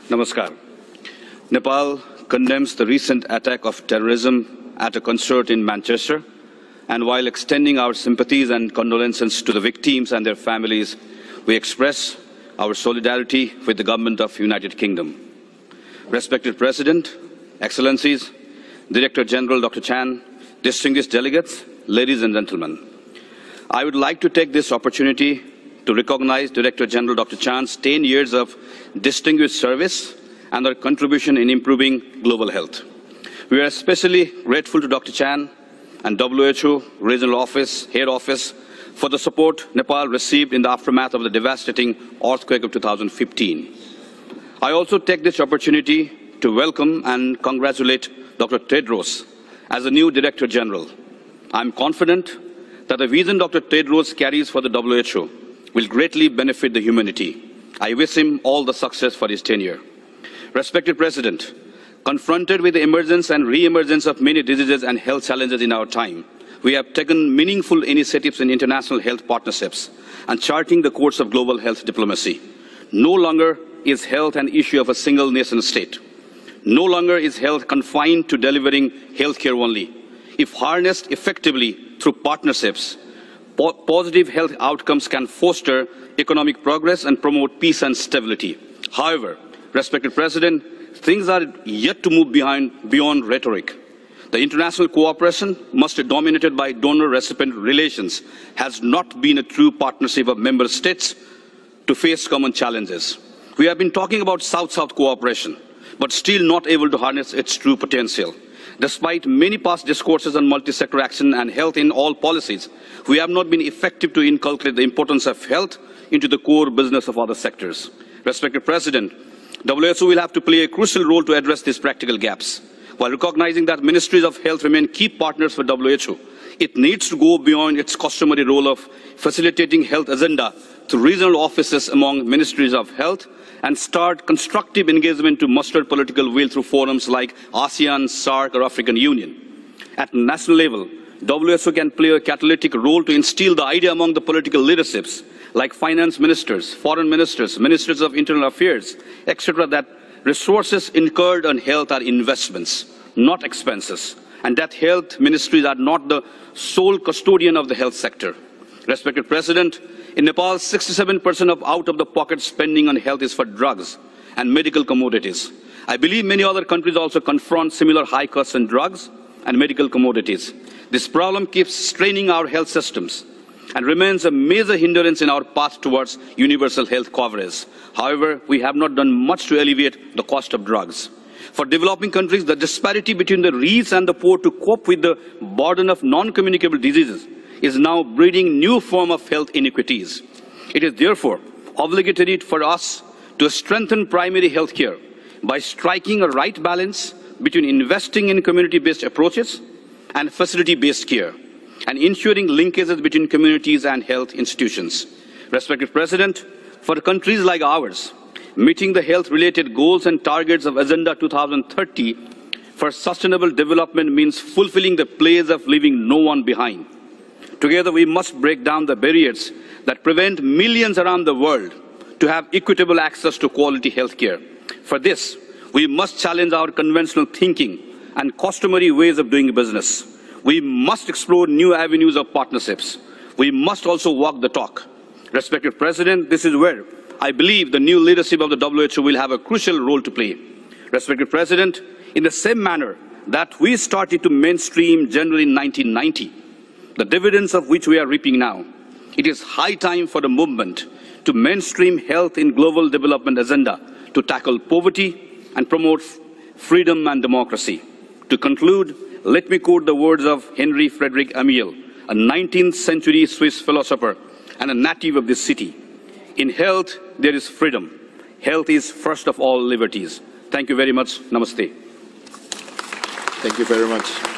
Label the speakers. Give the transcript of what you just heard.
Speaker 1: Namaskar. Nepal condemns the recent attack of terrorism at a concert in Manchester, and while extending our sympathies and condolences to the victims and their families, we express our solidarity with the Government of the United Kingdom. Respected President, Excellencies, Director General Dr. Chan, distinguished delegates, ladies and gentlemen, I would like to take this opportunity to recognize Director General Dr. Chan's 10 years of distinguished service and their contribution in improving global health. We are especially grateful to Dr. Chan and WHO Regional Office, Head Office, for the support Nepal received in the aftermath of the devastating earthquake of 2015. I also take this opportunity to welcome and congratulate Dr. Tedros as the new Director General. I am confident that the vision Dr. Tedros carries for the WHO will greatly benefit the humanity. I wish him all the success for his tenure. Respected President, confronted with the emergence and re-emergence of many diseases and health challenges in our time, we have taken meaningful initiatives in international health partnerships and charting the course of global health diplomacy. No longer is health an issue of a single nation state. No longer is health confined to delivering healthcare only. If harnessed effectively through partnerships, positive health outcomes can foster economic progress and promote peace and stability. However, respected President, things are yet to move beyond rhetoric. The international cooperation, must be dominated by donor-recipient relations, has not been a true partnership of member states to face common challenges. We have been talking about South-South cooperation, but still not able to harness its true potential. Despite many past discourses on multi-sector action and health in all policies, we have not been effective to inculcate the importance of health into the core business of other sectors. Respected President, WHO will have to play a crucial role to address these practical gaps. While recognizing that ministries of health remain key partners for WHO, it needs to go beyond its customary role of facilitating health agenda through regional offices among ministries of health and start constructive engagement to muster political will through forums like ASEAN, SAARC, or African Union. At national level, WHO can play a catalytic role to instill the idea among the political leaderships like finance ministers, foreign ministers, ministers of internal affairs, etc., that resources incurred on health are investments, not expenses, and that health ministries are not the sole custodian of the health sector. Respected President, in Nepal, 67% of out-of-the-pocket spending on health is for drugs and medical commodities. I believe many other countries also confront similar high costs in drugs and medical commodities. This problem keeps straining our health systems and remains a major hindrance in our path towards universal health coverage. However, we have not done much to alleviate the cost of drugs. For developing countries, the disparity between the rich and the poor to cope with the burden of non-communicable diseases is now breeding new form of health inequities. It is therefore obligatory for us to strengthen primary health care by striking a right balance between investing in community-based approaches and facility-based care, and ensuring linkages between communities and health institutions. Respected President, for countries like ours, meeting the health-related goals and targets of Agenda 2030 for sustainable development means fulfilling the pledge of leaving no one behind. Together, we must break down the barriers that prevent millions around the world to have equitable access to quality health care. For this, we must challenge our conventional thinking and customary ways of doing business. We must explore new avenues of partnerships. We must also walk the talk. Respected President, this is where I believe the new leadership of the WHO will have a crucial role to play. Respected President, in the same manner that we started to mainstream gender in 1990, the dividends of which we are reaping now, it is high time for the movement to mainstream health in global development agenda to tackle poverty and promote freedom and democracy. To conclude, let me quote the words of Henry Frederick Amiel, a 19th century Swiss philosopher and a native of this city. In health, there is freedom. Health is first of all liberties. Thank you very much. Namaste.
Speaker 2: Thank you very much.